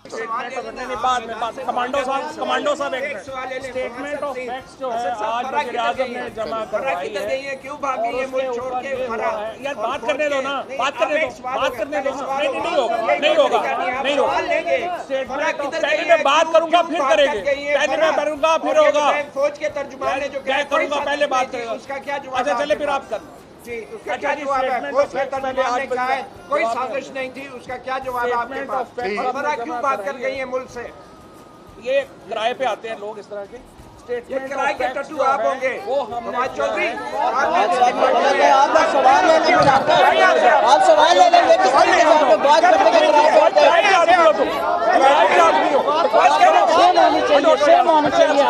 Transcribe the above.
बाद में कमांडो साहब एक स्टेटमेंट ऑफ फैक्ट्स जो है आज वज़ीर आज़म ने जमा करवाई है। क्यों भागी है मुल्क छोड़ के फरार? यार बात करने दो ना, बात करने दो। नहीं होगा। स्टेटमेंट पहले मैं बात करूंगा फिर करेंगे, पहले मैं करूंगा फिर होगा। फौज के तर्जुमान ने जो करूंगा पहले बात करेगा, उसका क्या जवाब? अच्छा चले फिर आप कर जी, उसका क्या जवाब है? फौज के तर्जुमान ने कहा है कोई साजिश नहीं थी, उसका क्या जवाब है आपके पास? फरार क्यों भाग कर गई है मुल्क से? ये किराए पे आते हैं लोग इस तरह के स्टेटमेंट, किराए के टट्टू आप होंगे। वो हम चौधरी आप सवाल लेने में आप सवाल लेने में बात करने के शर्म आनी चाहिए।